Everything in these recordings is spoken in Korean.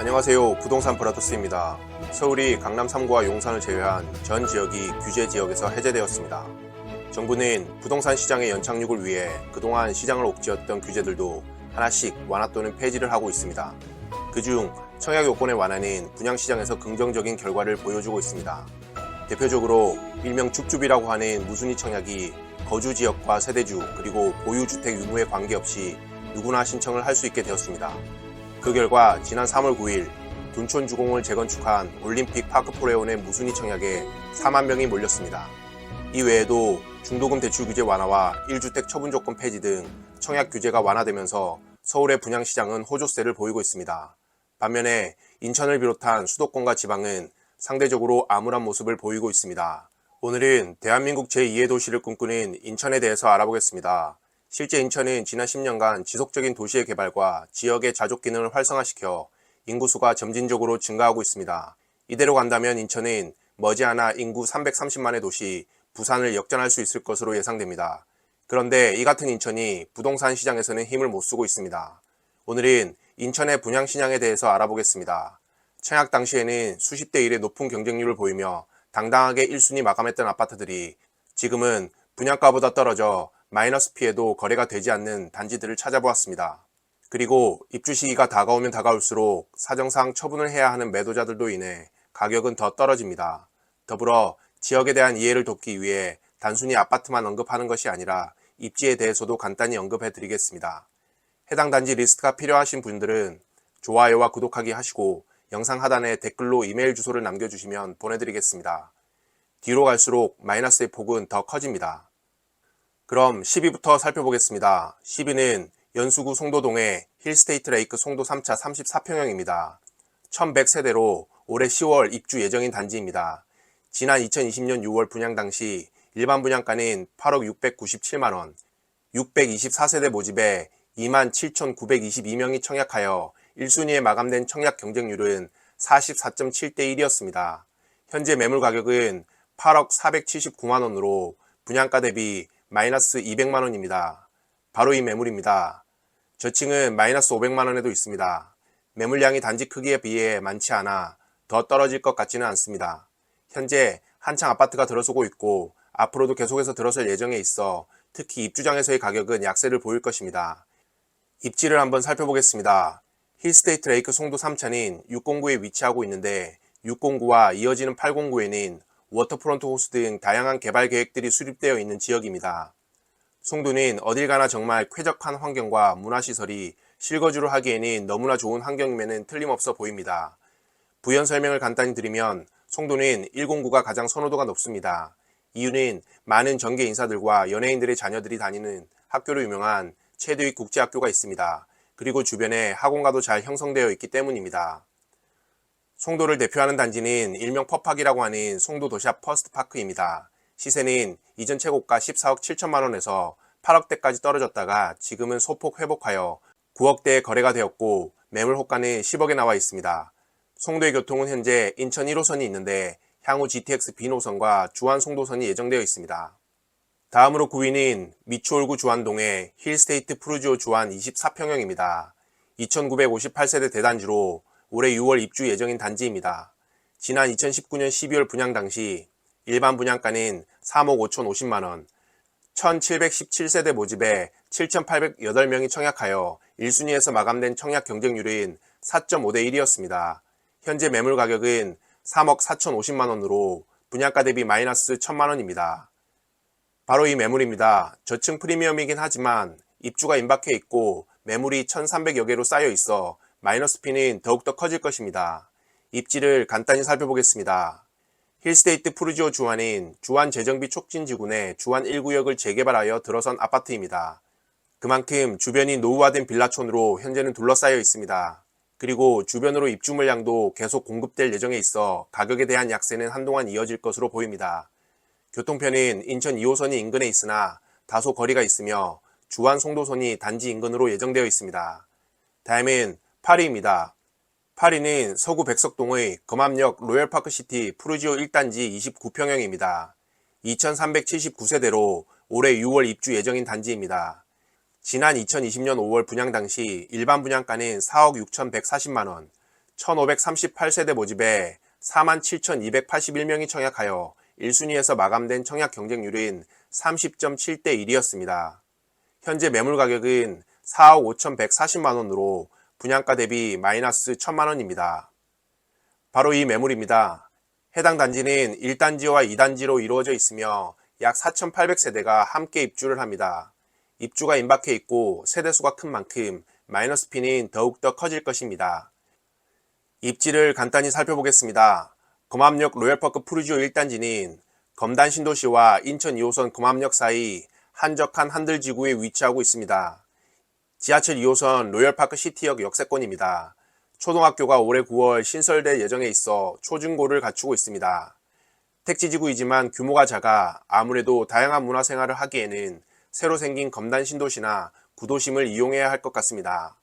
안녕하세요. 부동산 브라더스입니다. 서울이 강남 3구와 용산을 제외한 전 지역이 규제 지역에서 해제되었습니다. 정부는 부동산 시장의 연착륙을 위해 그동안 시장을 옥죄었던 규제들도 하나씩 완화 또는 폐지를 하고 있습니다. 그중 청약 요건의 완화는 분양시장에서 긍정적인 결과를 보여주고 있습니다. 대표적으로 일명 줍줍이라고 하는 무순위 청약이 거주지역과 세대주 그리고 보유주택 유무에 관계없이 누구나 신청을 할 수 있게 되었습니다. 그 결과 지난 3월 9일 둔촌 주공을 재건축한 올림픽 파크포레온의 무순위 청약에 4만 명이 몰렸습니다. 이 외에도 중도금 대출 규제 완화와 1주택 처분 조건 폐지 등 청약 규제가 완화되면서 서울의 분양시장은 호조세를 보이고 있습니다. 반면에 인천을 비롯한 수도권과 지방은 상대적으로 암울한 모습을 보이고 있습니다. 오늘은 대한민국 제2의 도시를 꿈꾸는 인천에 대해서 알아보겠습니다. 실제 인천은 지난 10년간 지속적인 도시의 개발과 지역의 자족 기능을 활성화시켜 인구수가 점진적으로 증가하고 있습니다. 이대로 간다면 인천은 머지않아 인구 330만의 도시 부산을 역전할 수 있을 것으로 예상됩니다. 그런데 이 같은 인천이 부동산 시장에서는 힘을 못 쓰고 있습니다. 오늘은 인천의 분양시장에 대해서 알아보겠습니다. 청약 당시에는 수십 대 1의 높은 경쟁률을 보이며 당당하게 1순위 마감했던 아파트들이 지금은 분양가보다 떨어져 마이너스 피해도 거래가 되지 않는 단지들을 찾아보았습니다. 그리고 입주 시기가 다가오면 다가올수록 사정상 처분을 해야 하는 매도자들도 인해 가격은 더 떨어집니다. 더불어 지역에 대한 이해를 돕기 위해 단순히 아파트만 언급하는 것이 아니라 입지에 대해서도 간단히 언급해 드리겠습니다. 해당 단지 리스트가 필요하신 분들은 좋아요와 구독하기 하시고 영상 하단에 댓글로 이메일 주소를 남겨주시면 보내드리겠습니다. 뒤로 갈수록 마이너스의 폭은 더 커집니다. 그럼 10위부터 살펴보겠습니다. 10위는 연수구 송도동의 힐스테이트 레이크 송도 3차 34평형입니다. 1100세대로 올해 10월 입주 예정인 단지입니다. 지난 2020년 6월 분양 당시 일반 분양가는 8억 697만원, 624세대 모집에 27,922명이 청약하여 1순위에 마감된 청약 경쟁률은 44.7대 1이었습니다. 현재 매물 가격은 8억 479만원으로 분양가 대비 마이너스 200만원입니다. 바로 이 매물입니다. 저층은 마이너스 500만원에도 있습니다. 매물량이 단지 크기에 비해 많지 않아 더 떨어질 것 같지는 않습니다. 현재 한창 아파트가 들어서고 있고 앞으로도 계속해서 들어설 예정에 있어 특히 입주장에서의 가격은 약세를 보일 것입니다. 입지를 한번 살펴보겠습니다. 힐스테이트 레이크 송도 3차는 609에 위치하고 있는데 609와 이어지는 809에는 워터프론트 호수 등 다양한 개발 계획들이 수립되어 있는 지역입니다. 송도는 어딜 가나 정말 쾌적한 환경과 문화시설이 실거주를 하기에는 너무나 좋은 환경임에는 틀림없어 보입니다. 부연 설명을 간단히 드리면 송도는 109가 가장 선호도가 높습니다. 이유는 많은 정계 인사들과 연예인들의 자녀들이 다니는 학교로 유명한 최대위 국제학교가 있습니다. 그리고 주변에 학원가도 잘 형성되어 있기 때문입니다. 송도를 대표하는 단지는 일명 퍼팍이라고 하는 송도 도시업 퍼스트파크입니다. 시세는 이전 최고가 14억 7천만원에서 8억대까지 떨어졌다가 지금은 소폭 회복하여 9억대에 거래가 되었고 매물 호가는 10억에 나와 있습니다. 송도의 교통은 현재 인천 1호선이 있는데 향후 GTX B노선과 주안 송도선이 예정되어 있습니다. 다음으로 9위는 미추홀구 주안동의 힐스테이트 푸르지오 주안 24평형입니다. 2958세대 대단지로 올해 6월 입주 예정인 단지입니다. 지난 2019년 12월 분양 당시 일반 분양가는 3억 5,050만원, 1717세대 모집에 7,808명이 청약하여 1순위에서 마감된 청약 경쟁률은 4.5대 1이었습니다. 현재 매물 가격은 3억 4,050만원으로 분양가 대비 마이너스 1,000만원입니다. 바로 이 매물입니다. 저층 프리미엄이긴 하지만 입주가 임박해 있고 매물이 1,300여 개로 쌓여 있어 마이너스 피는 더욱더 커질 것입니다. 입지를 간단히 살펴보겠습니다. 힐스테이트 푸르지오 주안은 주안 재정비 촉진지구내 주안 1구역을 재개발하여 들어선 아파트입니다. 그만큼 주변이 노후화된 빌라촌으로 현재는 둘러싸여 있습니다. 그리고 주변으로 입주 물량도 계속 공급될 예정에 있어 가격에 대한 약세는 한동안 이어질 것으로 보입니다. 교통편은 인천 2호선이 인근에 있으나 다소 거리가 있으며 주안 송도선이 단지 인근으로 예정되어 있습니다. 다음은 8위입니다. 8위는 서구 백석동의 금암역 로열파크시티 푸르지오 1단지 29평형입니다. 2379세대로 올해 6월 입주 예정인 단지입니다. 지난 2020년 5월 분양 당시 일반 분양가는 4억 6,140만원, 1538세대 모집에 47,281명이 청약하여 1순위에서 마감된 청약 경쟁률은 30.7대 1이었습니다. 현재 매물 가격은 4억 5,140만원으로 분양가 대비 마이너스 1,000만원입니다. 바로 이 매물입니다. 해당 단지는 1단지와 2단지로 이루어져 있으며 약 4,800세대가 함께 입주를 합니다. 입주가 임박해 있고 세대수가 큰 만큼 마이너스 P는 더욱더 커질 것입니다. 입지를 간단히 살펴보겠습니다. 검암역 로열파크 푸르지오 1단지는 검단 신도시와 인천 2호선 검암역 사이 한적한 한들지구에 위치하고 있습니다. 지하철 2호선 로열파크 시티역 역세권입니다. 초등학교가 올해 9월 신설될 예정에 있어 초중고를 갖추고 있습니다. 택지지구이지만 규모가 작아 아무래도 다양한 문화생활을 하기에는 새로 생긴 검단 신도시나 구도심을 이용해야 할 것 같습니다.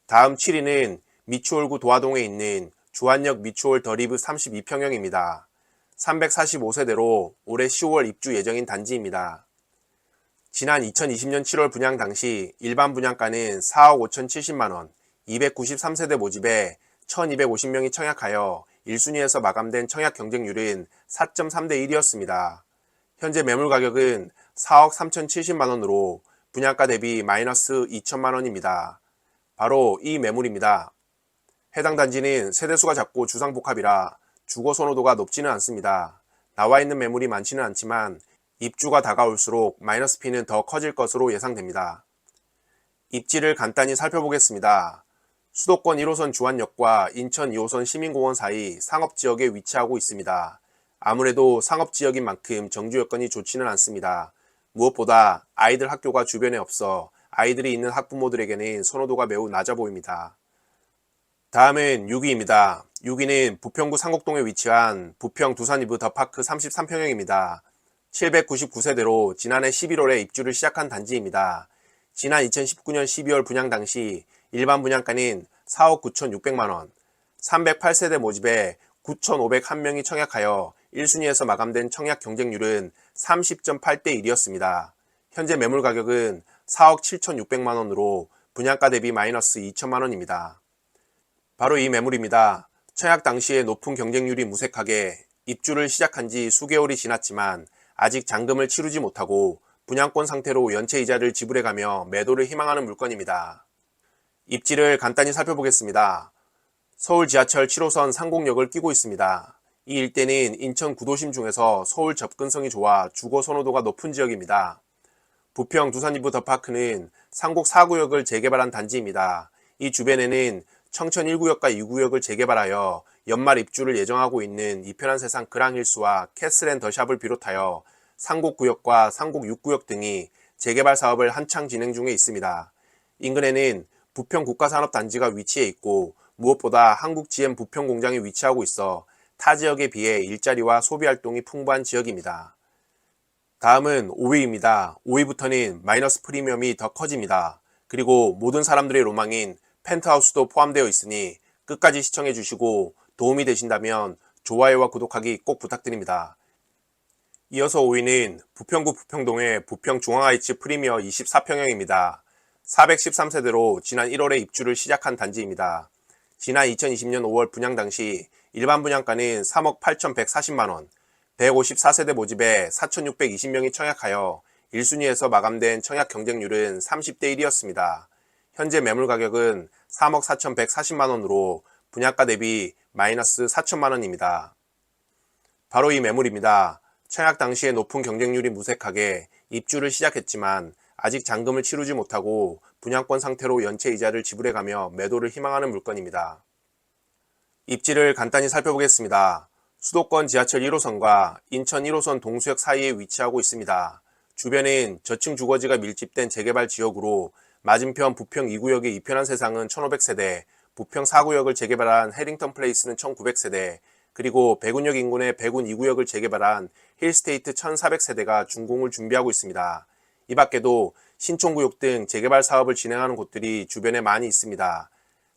다음 7위는 미추홀구 도화동에 있는 주안역 미추홀 더리브 32평형입니다. 345세대로 올해 10월 입주 예정인 단지입니다. 지난 2020년 7월 분양 당시 일반 분양가는 4억 5,070만원, 293세대 모집에 1,250명이 청약하여 1순위에서 마감된 청약 경쟁률은 4.3대 1이었습니다. 현재 매물 가격은 4억 3,070만원으로 분양가 대비 마이너스 2천만원입니다. 바로 이 매물입니다. 해당 단지는 세대수가 작고 주상복합이라 주거 선호도가 높지는 않습니다. 나와 있는 매물이 많지는 않지만 입주가 다가올수록 마이너스 P는 더 커질 것으로 예상됩니다. 입지를 간단히 살펴보겠습니다. 수도권 1호선 주안역과 인천 2호선 시민공원 사이 상업지역에 위치하고 있습니다. 아무래도 상업지역인 만큼 정주 여건이 좋지는 않습니다. 무엇보다 아이들 학교가 주변에 없어 아이들이 있는 학부모들에게는 선호도가 매우 낮아 보입니다. 다음은 6위입니다. 6위는 부평구 상곡동에 위치한 부평 두산이브 더파크 33평형입니다. 799세대로 지난해 11월에 입주를 시작한 단지입니다. 지난 2019년 12월 분양 당시 일반 분양가는 4억 9,600만원, 308세대 모집에 9,501명이 청약하여 1순위에서 마감된 청약 경쟁률은 30.8대 1이었습니다. 현재 매물 가격은 4억 7,600만원으로 분양가 대비 마이너스 2천만원입니다. 바로 이 매물입니다. 청약 당시에 높은 경쟁률이 무색하게 입주를 시작한 지 수개월이 지났지만 아직 잔금을 치르지 못하고 분양권 상태로 연체 이자를 지불해가며 매도를 희망하는 물건입니다. 입지를 간단히 살펴보겠습니다. 서울 지하철 7호선 상곡역을 끼고 있습니다. 이 일대는 인천 구도심 중에서 서울 접근성이 좋아 주거 선호도가 높은 지역입니다. 부평 두산이브 더파크는 상곡 4구역을 재개발한 단지입니다. 이 주변에는 청천 1구역과 2구역을 재개발하여 연말 입주를 예정하고 있는 이편한 세상 그랑힐스와 캐슬앤 더샵을 비롯하여 상곡구역과 상곡 6구역 등이 재개발 사업을 한창 진행 중에 있습니다. 인근에는 부평 국가산업단지가 위치해 있고 무엇보다 한국 GM 부평 공장이 위치하고 있어 타 지역에 비해 일자리와 소비활동이 풍부한 지역입니다. 다음은 5위입니다. 5위부터는 마이너스 프리미엄이 더 커집니다. 그리고 모든 사람들의 로망인 펜트하우스도 포함되어 있으니 끝까지 시청해 주시고 도움이 되신다면 좋아요와 구독하기 꼭 부탁드립니다. 이어서 5위는 부평구 부평동의 부평 중앙하이츠 프리미어 24평형입니다. 413세대로 지난 1월에 입주를 시작한 단지입니다. 지난 2020년 5월 분양 당시 일반 분양가는 3억 8,140만원, 154세대 모집에 4,620명이 청약하여 1순위에서 마감된 청약 경쟁률은 30대 1이었습니다. 현재 매물 가격은 3억 4,140만원으로 분양가 대비 마이너스 4천만원입니다. 바로 이 매물입니다. 청약 당시에 높은 경쟁률이 무색하게 입주를 시작했지만 아직 잔금을 치르지 못하고 분양권 상태로 연체 이자를 지불해가며 매도를 희망하는 물건입니다. 입지를 간단히 살펴보겠습니다. 수도권 지하철 1호선과 인천 1호선 동수역 사이에 위치하고 있습니다. 주변은 저층 주거지가 밀집된 재개발 지역으로 맞은편 부평 2구역의 이편한 세상은 1,500세대, 부평 4구역을 재개발한 해링턴 플레이스는 1,900세대, 그리고 백운역 인근의 백운 2구역을 재개발한 힐스테이트 1,400세대가 준공을 준비하고 있습니다. 이 밖에도 신촌구역 등 재개발 사업을 진행하는 곳들이 주변에 많이 있습니다.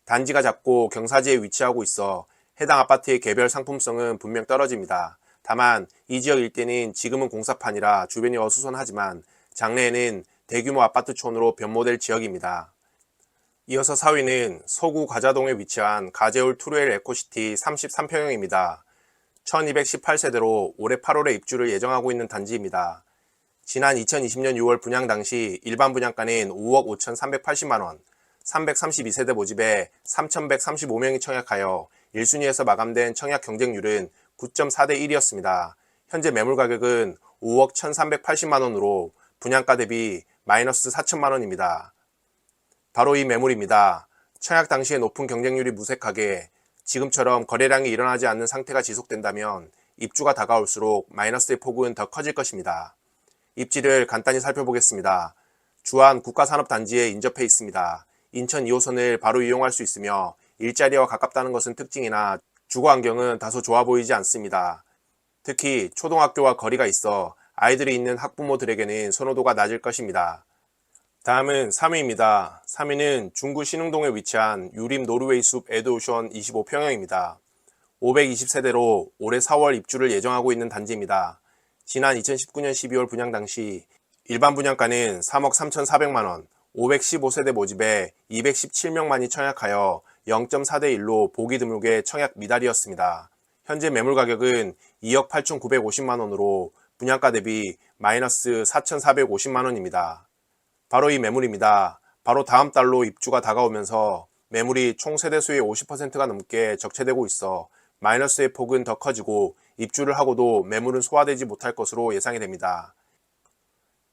단지가 작고 경사지에 위치하고 있어 해당 아파트의 개별 상품성은 분명 떨어집니다. 다만 이 지역 일대는 지금은 공사판이라 주변이 어수선하지만 장래에는 대규모 아파트촌으로 변모될 지역입니다. 이어서 4위는 서구 가자동에 위치한 가제울 투르엘 에코시티 33평형입니다. 1218세대로 올해 8월에 입주를 예정하고 있는 단지입니다. 지난 2020년 6월 분양 당시 일반 분양가는 5억 5,380만원, 332세대 모집에 3,135명이 청약하여 1순위에서 마감된 청약 경쟁률은 9.4대 1이었습니다. 현재 매물 가격은 5억 1,380만원으로 분양가 대비 마이너스 4천만원입니다. 바로 이 매물입니다. 청약 당시의 높은 경쟁률이 무색하게 지금처럼 거래량이 일어나지 않는 상태가 지속된다면 입주가 다가올수록 마이너스의 폭은 더 커질 것입니다. 입지를 간단히 살펴보겠습니다. 주안 국가산업단지에 인접해 있습니다. 인천 2호선을 바로 이용할 수 있으며 일자리와 가깝다는 것은 특징이나 주거 환경은 다소 좋아 보이지 않습니다. 특히 초등학교와 거리가 있어 아이들이 있는 학부모들에게는 선호도가 낮을 것입니다. 다음은 3위입니다. 3위는 중구 신흥동에 위치한 유림 노르웨이 숲 에드오션 25평형입니다. 520세대로 올해 4월 입주를 예정하고 있는 단지입니다. 지난 2019년 12월 분양 당시 일반 분양가는 3억 3,400만원, 515세대 모집에 217명만이 청약하여 0.4대 1로 보기 드물게 청약 미달이었습니다. 현재 매물 가격은 2억 8,950만원으로 분양가 대비 마이너스 4,450만원입니다. 바로 이 매물입니다. 바로 다음 달로 입주가 다가오면서 매물이 총 세대수의 50%가 넘게 적체되고 있어 마이너스의 폭은 더 커지고 입주를 하고도 매물은 소화되지 못할 것으로 예상이 됩니다.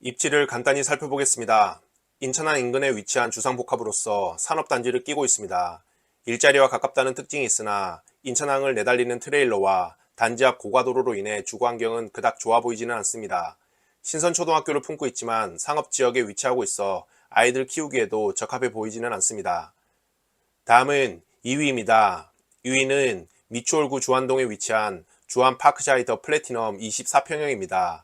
입지를 간단히 살펴보겠습니다. 인천항 인근에 위치한 주상복합으로서 산업단지를 끼고 있습니다. 일자리와 가깝다는 특징이 있으나 인천항을 내달리는 트레일러와 단지 앞 고가도로로 인해 주거환경은 그닥 좋아 보이지는 않습니다. 신선초등학교를 품고 있지만 상업지역에 위치하고 있어 아이들 키우기에도 적합해 보이지는 않습니다. 다음은 2위입니다. 2위는 미추홀구 주안동에 위치한 주안파크자이 더 플래티넘 24평형입니다.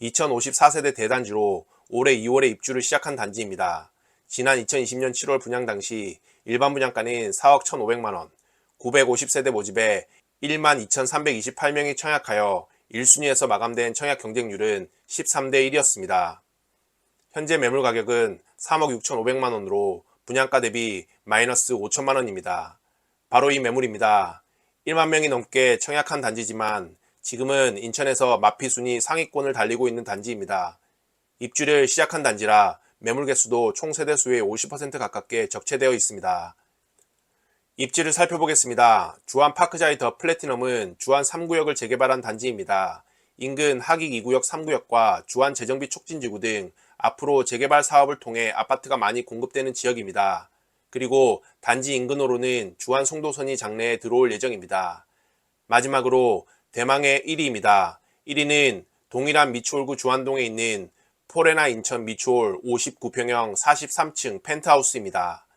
2054세대 대단지로 올해 2월에 입주를 시작한 단지입니다. 지난 2020년 7월 분양 당시 일반 분양가는 4억 1,500만원, 950세대 모집에 12,328명이 청약하여 1순위에서 마감된 청약 경쟁률은 13대 1이었습니다. 현재 매물 가격은 3억 6,500만원으로 분양가 대비 마이너스 5천만원입니다. 바로 이 매물입니다. 1만 명이 넘게 청약한 단지지만 지금은 인천에서 마피 순위 상위권을 달리고 있는 단지입니다. 입주를 시작한 단지라 매물 개수도 총 세대수의 50% 가깝게 적체되어 있습니다. 입지를 살펴보겠습니다. 주안 파크자이 더 플래티넘은 주안 3구역을 재개발한 단지입니다. 인근 하익 2구역 3구역과 주안 재정비 촉진지구 등 앞으로 재개발 사업을 통해 아파트가 많이 공급되는 지역입니다. 그리고 단지 인근으로는 주안 송도선이 장래에 들어올 예정입니다. 마지막으로 대망의 1위입니다. 1위는 동일한 미추홀구 주안동에 있는 포레나 인천 미추홀 59평형 43층 펜트하우스입니다.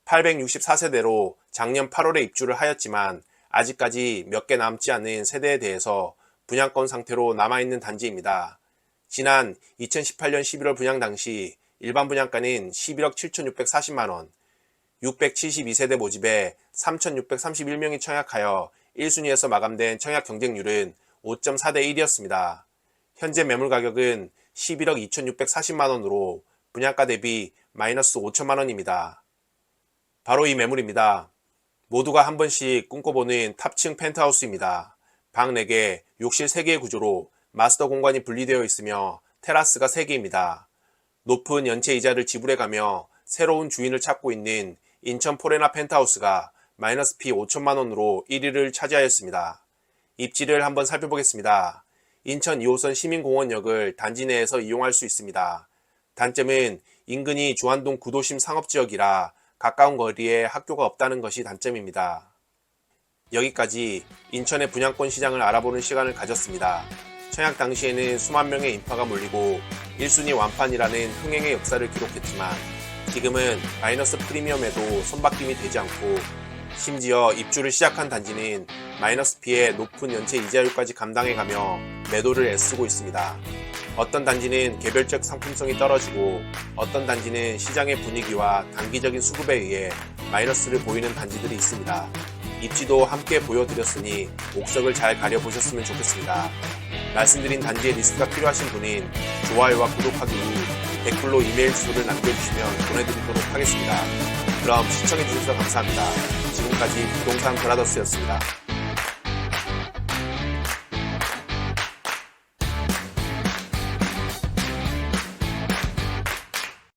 864세대로 작년 8월에 입주를 하였지만 아직까지 몇 개 남지 않은 세대에 대해서 분양권 상태로 남아있는 단지입니다. 지난 2018년 11월 분양 당시 일반 분양가는 11억 7,640만원, 672세대 모집에 3,631명이 청약하여 1순위에서 마감된 청약 경쟁률은 5.4대 1이었습니다. 현재 매물 가격은 11억 2,640만원으로 분양가 대비 마이너스 5천만원입니다. 바로 이 매물입니다. 모두가 한 번씩 꿈꿔보는 탑층 펜트하우스입니다. 방 4개, 욕실 3개의 구조로 마스터 공간이 분리되어 있으며 테라스가 3개입니다. 높은 연체 이자를 지불해가며 새로운 주인을 찾고 있는 인천 포레나 펜트하우스가 마이너스 피 5천만원으로 1위를 차지하였습니다. 입지를 한번 살펴보겠습니다. 인천 2호선 시민공원역을 단지 내에서 이용할 수 있습니다. 단점은 인근이 주안동 구도심 상업지역이라 가까운 거리에 학교가 없다는 것이 단점입니다. 여기까지 인천의 분양권 시장을 알아보는 시간을 가졌습니다. 청약 당시에는 수만 명의 인파가 몰리고 1순위 완판이라는 흥행의 역사를 기록했지만 지금은 마이너스 프리미엄에도 손바뀜이 되지 않고 심지어 입주를 시작한 단지는 마이너스 피의 높은 연체 이자율까지 감당해가며 매도를 애쓰고 있습니다. 어떤 단지는 개별적 상품성이 떨어지고 어떤 단지는 시장의 분위기와 단기적인 수급에 의해 마이너스를 보이는 단지들이 있습니다. 입지도 함께 보여드렸으니 옥석을 잘 가려보셨으면 좋겠습니다. 말씀드린 단지의 리스트가 필요하신 분은 좋아요와 구독하기 후 댓글로 이메일 주소를 남겨주시면 보내드리도록 하겠습니다. 그럼 시청해주셔서 감사합니다. 지금까지 부동산 브라더스였습니다.